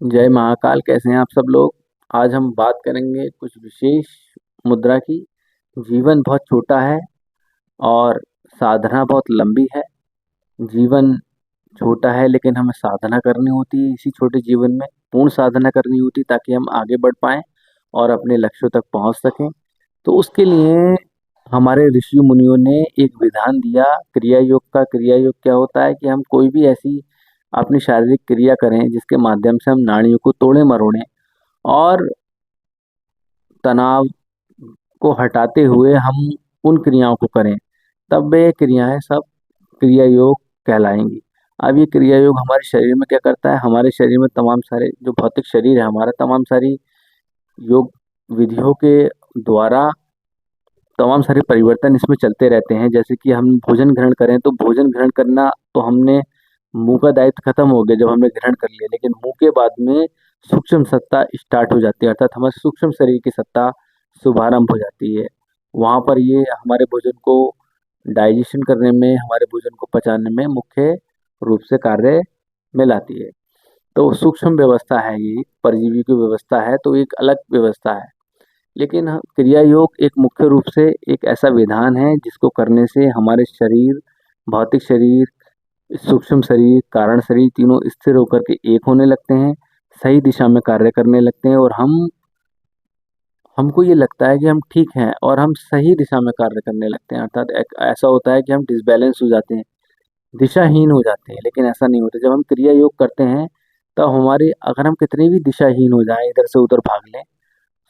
जय महाकाल। कैसे हैं आप सब लोग। आज हम बात करेंगे कुछ विशेष मुद्रा की। जीवन बहुत छोटा है और साधना बहुत लंबी है। जीवन छोटा है लेकिन हमें साधना करनी होती है। इसी छोटे जीवन में पूर्ण साधना करनी होती है ताकि हम आगे बढ़ पाएं और अपने लक्ष्यों तक पहुंच सकें। तो उसके लिए हमारे ऋषि मुनियों ने एक विधान दिया क्रिया योग का। क्रिया योग क्या होता है कि हम कोई भी ऐसी अपनी शारीरिक क्रिया करें जिसके माध्यम से हम नाड़ियों को तोड़े मरोड़ें और तनाव को हटाते हुए हम उन क्रियाओं को करें, तब वे क्रियाएं सब क्रिया योग कहलाएंगी। अब ये क्रिया योग हमारे शरीर में क्या करता है, हमारे शरीर में तमाम सारे जो भौतिक शरीर है हमारा, तमाम सारी योग विधियों के द्वारा तमाम सारे परिवर्तन इसमें चलते रहते हैं। जैसे कि हम भोजन ग्रहण करें तो भोजन ग्रहण करना तो हमने मुंह का दायित्व खत्म हो गया जब हमने ग्रहण कर लिया, लेकिन मुंह के बाद में सूक्ष्म सत्ता स्टार्ट हो जाती है, अर्थात हमारे सूक्ष्म शरीर की सत्ता शुभारंभ हो जाती है। वहाँ पर ये हमारे भोजन को डाइजेशन करने में, हमारे भोजन को पचाने में मुख्य रूप से कार्य में लाती है। तो सूक्ष्म व्यवस्था है, ये परजीवी की व्यवस्था है, तो एक अलग व्यवस्था है। लेकिन क्रिया योग एक मुख्य रूप से एक ऐसा विधान है जिसको करने से हमारे शरीर, भौतिक शरीर, सूक्ष्म शरीर, कारण शरीर तीनों स्थिर होकर के एक होने लगते हैं, सही दिशा में कार्य करने लगते हैं और हमको ये लगता है कि हम ठीक हैं और हम सही दिशा में कार्य करने लगते हैं। अर्थात ऐसा होता है कि हम डिसबैलेंस हो जाते हैं, दिशाहीन हो जाते हैं, लेकिन ऐसा नहीं होता। जब हम क्रिया योग करते हैं तब हमारी, अगर हम कितनी भी दिशाहीन हो जाएं, इधर से उधर भाग लें,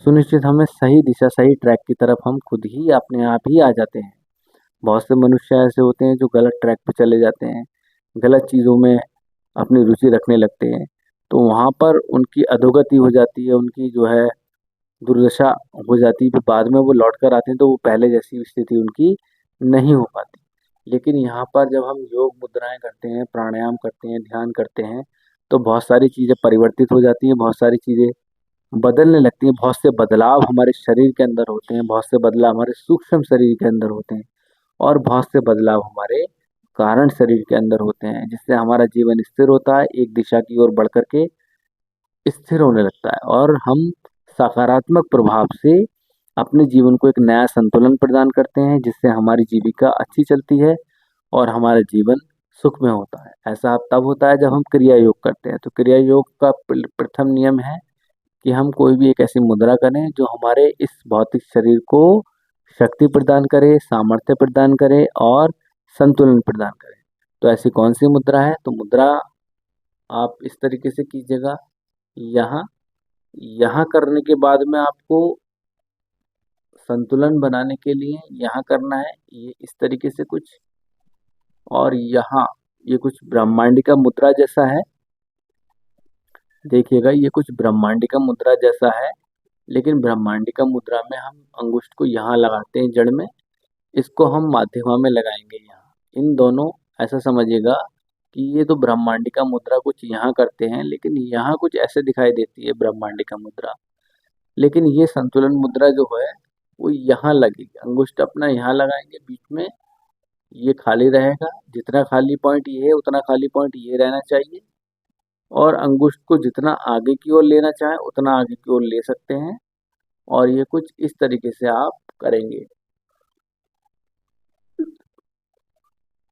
सुनिश्चित हमें सही दिशा, सही ट्रैक की तरफ हम खुद ही अपने आप ही आ जाते हैं। बहुत से मनुष्य ऐसे होते हैं जो गलत ट्रैक पे चले जाते हैं, गलत चीज़ों में अपनी रुचि रखने लगते हैं, तो वहाँ पर उनकी अधोगति हो जाती है, उनकी जो है दुर्दशा हो जाती है। फिर बाद में वो लौट कर आते हैं तो वो पहले जैसी स्थिति उनकी नहीं हो पाती। लेकिन यहाँ पर जब हम योग मुद्राएं करते हैं, प्राणायाम करते हैं, ध्यान करते हैं, तो बहुत सारी चीज़ें परिवर्तित हो जाती हैं, बहुत सारी चीज़ें बदलने लगती हैं। बहुत से बदलाव हमारे शरीर के अंदर होते हैं, बहुत से बदलाव हमारे सूक्ष्म शरीर के अंदर होते हैं और बहुत से बदलाव हमारे कारण शरीर के अंदर होते हैं, जिससे हमारा जीवन स्थिर होता है, एक दिशा की ओर बढ़ करके स्थिर होने लगता है और हम सकारात्मक प्रभाव से अपने जीवन को एक नया संतुलन प्रदान करते हैं, जिससे हमारी जीविका अच्छी चलती है और हमारा जीवन सुख में होता है। ऐसा तब होता है जब हम क्रिया योग करते हैं। तो क्रिया योग का प्रथम नियम है कि हम कोई भी एक ऐसी मुद्रा करें जो हमारे इस भौतिक शरीर को शक्ति प्रदान करे, सामर्थ्य प्रदान करे और संतुलन प्रदान करे। तो ऐसी कौन सी मुद्रा है? तो मुद्रा आप इस तरीके से कीजिएगा। यहाँ यहाँ करने के बाद में आपको संतुलन बनाने के लिए यहाँ करना है ये इस तरीके से कुछ, और यहाँ ये कुछ ब्रह्मांडिका मुद्रा जैसा है। देखिएगा ये कुछ ब्रह्मांडिका मुद्रा जैसा है, लेकिन ब्रह्मांडिका मुद्रा में हम अंगुष्ठ को यहाँ लगाते हैं जड़ में, इसको हम माध्यमा में लगाएंगे यहाँ। इन दोनों, ऐसा समझिएगा कि ये तो ब्रह्मांडिका मुद्रा कुछ यहाँ करते हैं, लेकिन यहाँ कुछ ऐसे दिखाई देती है ब्रह्मांडिका मुद्रा। लेकिन ये संतुलन मुद्रा जो है वो यहाँ लगेगी। अंगुष्ठ अपना यहाँ लगाएंगे बीच में, ये खाली रहेगा। जितना खाली पॉइंट ये है उतना खाली पॉइंट ये रहना चाहिए, और अंगुष्ठ को जितना आगे की ओर लेना चाहें उतना आगे की ओर ले सकते हैं। और ये कुछ इस तरीके से आप करेंगे।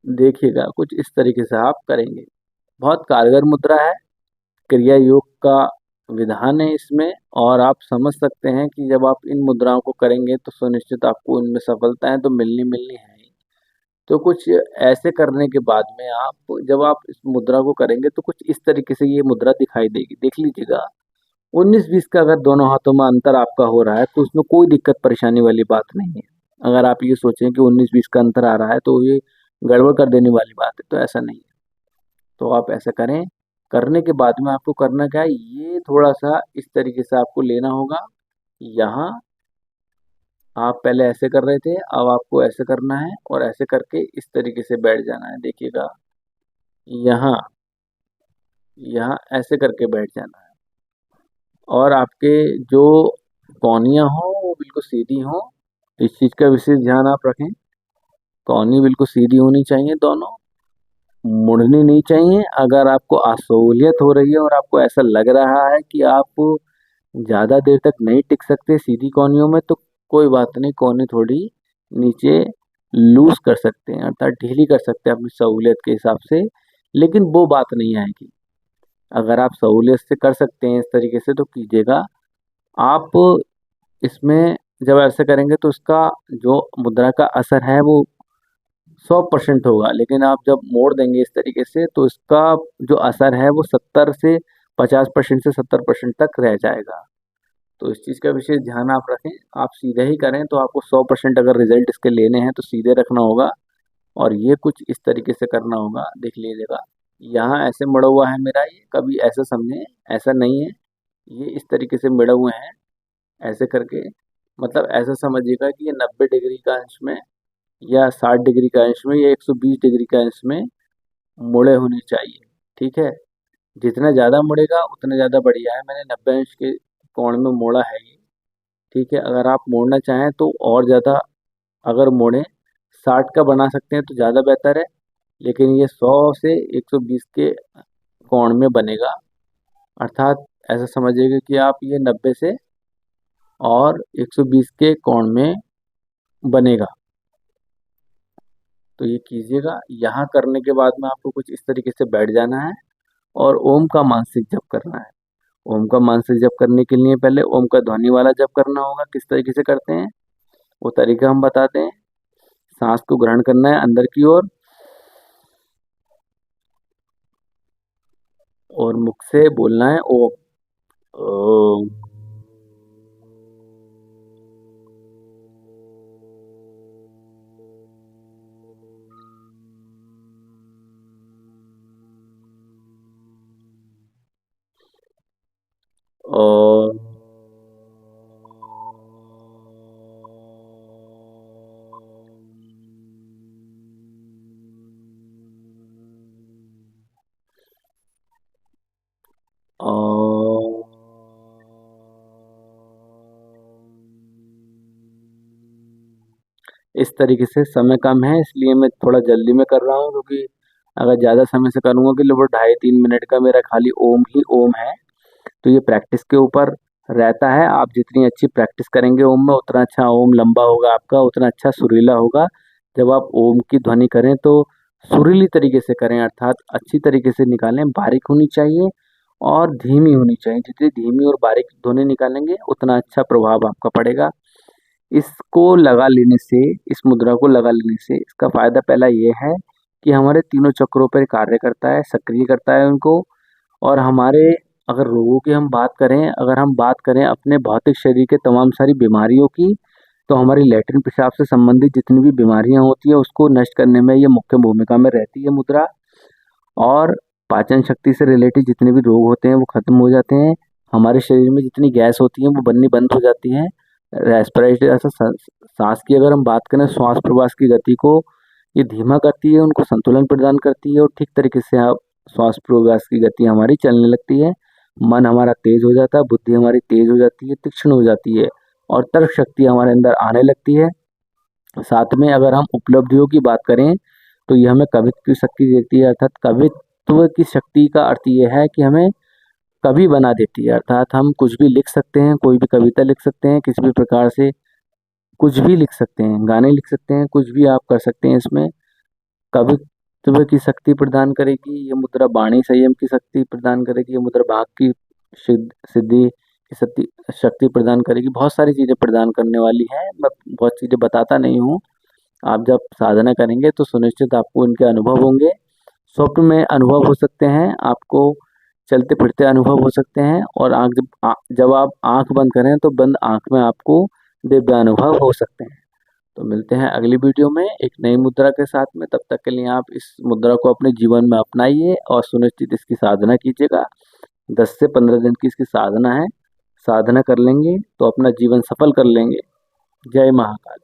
देखिएगा कुछ इस तरीके से आप करेंगे। बहुत कारगर मुद्रा है, क्रिया योग का विधान है इसमें, और आप समझ सकते हैं कि जब आप इन मुद्राओं को करेंगे तो सुनिश्चित आपको इनमें सफलताएं तो मिलनी मिलनी है ही। तो कुछ ऐसे करने के बाद में आप, जब आप इस मुद्रा को करेंगे तो कुछ इस तरीके से ये मुद्रा दिखाई देगी। देख लीजिएगा, 19-20 का अगर दोनों हाथों में अंतर आपका हो रहा है तो उसमें कोई दिक्कत परेशानी वाली बात नहीं है। अगर आप ये सोचें कि 19-20 का अंतर आ रहा है तो ये गड़बड़ कर देने वाली बात है, तो ऐसा नहीं है। तो आप ऐसा करें। करने के बाद में आपको करना क्या है, ये थोड़ा सा इस तरीके से आपको लेना होगा। यहाँ आप पहले ऐसे कर रहे थे, अब आपको ऐसे करना है और ऐसे करके इस तरीके से बैठ जाना है। देखिएगा, यहाँ यहाँ ऐसे करके बैठ जाना है, और आपके जो कौनियाँ हो वो बिल्कुल सीधी हो। इस चीज़ का विशेष ध्यान आप रखें, कौनी बिल्कुल सीधी होनी चाहिए दोनों। मुड़नी नहीं चाहिए। अगर आपको असहूलियत हो रही है और आपको ऐसा लग रहा है कि आप ज़्यादा देर तक नहीं टिक सकते सीधी कोहनियों में, तो कोई बात नहीं, कोहनी थोड़ी नीचे लूज कर सकते हैं, अर्थात ढीली कर सकते हैं अपनी सहूलियत के हिसाब से, लेकिन वो बात नहीं आएगी। अगर आप सहूलियत से कर सकते हैं इस तरीके से तो कीजिएगा। आप इसमें जब ऐसे करेंगे तो उसका जो मुद्रा का असर है वो 100% होगा, लेकिन आप जब मोड़ देंगे इस तरीके से तो इसका जो असर है वो 70 से 50% से 70% तक रह जाएगा। तो इस चीज़ का विशेष ध्यान आप रखें। आप सीधे ही करें तो आपको 100% अगर रिजल्ट इसके लेने हैं तो सीधे रखना होगा, और ये कुछ इस तरीके से करना होगा। देख लीजिएगा, यहाँ ऐसे मुड़ा हुआ है मेरा, ये कभी ऐसा समझें, ऐसा नहीं है, ये इस तरीके से मुड़े हुए हैं ऐसे करके। मतलब ऐसा समझिएगा कि ये 90 डिग्री का अंश में या 60 डिग्री का अंश में या 120 डिग्री का अंश में मुड़े होने चाहिए। ठीक है, जितना ज़्यादा मुड़ेगा उतना ज़्यादा बढ़िया है। मैंने 90 अंश के कोण में मोड़ा है ये। ठीक है, अगर आप मोड़ना चाहें तो और ज़्यादा अगर मोड़ें, 60 का बना सकते हैं तो ज़्यादा बेहतर है, लेकिन ये 100 से 120 के कोण में बनेगा। अर्थात ऐसा समझिएगा कि आप ये 90 से और 120 के कोण में बनेगा। तो ये कीजिएगा। यहाँ करने के बाद में आपको कुछ इस तरीके से बैठ जाना है और ओम का मानसिक जप करना है। ओम का मानसिक जप करने के लिए पहले ओम का ध्वनि वाला जप करना होगा। किस तरीके से करते हैं वो तरीका हम बताते हैं। सांस को ग्रहण करना है अंदर की ओर और मुख से बोलना है ओम। ओम। ओम। ओम। इस तरीके से समय कम है इसलिए मैं थोड़ा जल्दी में कर रहा हूँ, क्योंकि अगर ज़्यादा समय से करूँगा कि लगभग 2.5-3 मिनट का मेरा खाली ओम ही ओम है। तो ये प्रैक्टिस के ऊपर रहता है। आप जितनी अच्छी प्रैक्टिस करेंगे ओम में उतना अच्छा ओम लंबा होगा आपका, उतना अच्छा सुरीला होगा। जब आप ओम की ध्वनि करें तो सुरीली तरीके से करें, अर्थात अच्छी तरीके से निकालें। बारीक होनी चाहिए और धीमी होनी चाहिए। जितनी धीमी और बारीक ध्वनि निकालेंगे उतना अच्छा प्रभाव आपका पड़ेगा। इसको लगा लेने से, इस मुद्रा को लगा लेने से इसका फ़ायदा पहला ये है कि हमारे तीनों चक्रों पर कार्य करता है, सक्रिय करता है उनको। और हमारे अगर रोगों की हम बात करें, अगर हम बात करें अपने भौतिक शरीर के तमाम सारी बीमारियों की, तो हमारी लैट्रिन पेशाब से संबंधित जितनी भी बीमारियां होती हैं उसको नष्ट करने में ये मुख्य भूमिका में रहती है मुद्रा। और पाचन शक्ति से रिलेटेड जितने भी रोग होते हैं वो खत्म हो जाते हैं। हमारे शरीर में जितनी गैस होती है वो बननी बंद हो जाती है। रेस्पिरेटरी ऐसा सांस की अगर हम बात करें, श्वास प्रश्वास की गति को ये धीमा करती है, उनको संतुलन प्रदान करती है और ठीक तरीके से आप श्वास प्रश्वास की गति हमारी चलने लगती है। मन हमारा तेज हो जाता है, बुद्धि हमारी तेज हो जाती है, तीक्ष्ण हो जाती है और तर्क शक्ति हमारे अंदर आने लगती है। साथ में अगर हम उपलब्धियों की बात करें तो ये हमें कवित्व की शक्ति देती है। अर्थात कवित्व की शक्ति का अर्थ ये है कि हमें कवि बना देती है। अर्थात हम कुछ भी लिख सकते हैं, कोई भी कविता लिख सकते हैं, किसी भी प्रकार से कुछ भी लिख सकते हैं, गाने लिख सकते हैं, कुछ भी आप कर सकते हैं। इसमें कवित्व की शक्ति प्रदान करेगी ये मुद्रा, वाणी संयम की शक्ति प्रदान करेगी ये मुद्रा, वाक की सिद्धि की शक्ति प्रदान करेगी। बहुत सारी चीज़ें प्रदान करने वाली है। मैं बहुत चीज़ें बताता नहीं हूँ। आप जब साधना करेंगे तो सुनिश्चित आपको इनके अनुभव होंगे। स्वप्न में अनुभव हो सकते हैं, आपको चलते फिरते अनुभव हो सकते हैं, और जब आप आंख बंद करें तो बंद आंख में आपको दिव्य अनुभव हो सकते हैं। तो मिलते हैं अगली वीडियो में एक नई मुद्रा के साथ में। तब तक के लिए आप इस मुद्रा को अपने जीवन में अपनाइए और सुनिश्चित इसकी साधना कीजिएगा। 10 से 15 दिन की इसकी साधना है। साधना कर लेंगे तो अपना जीवन सफल कर लेंगे। जय महाकाल।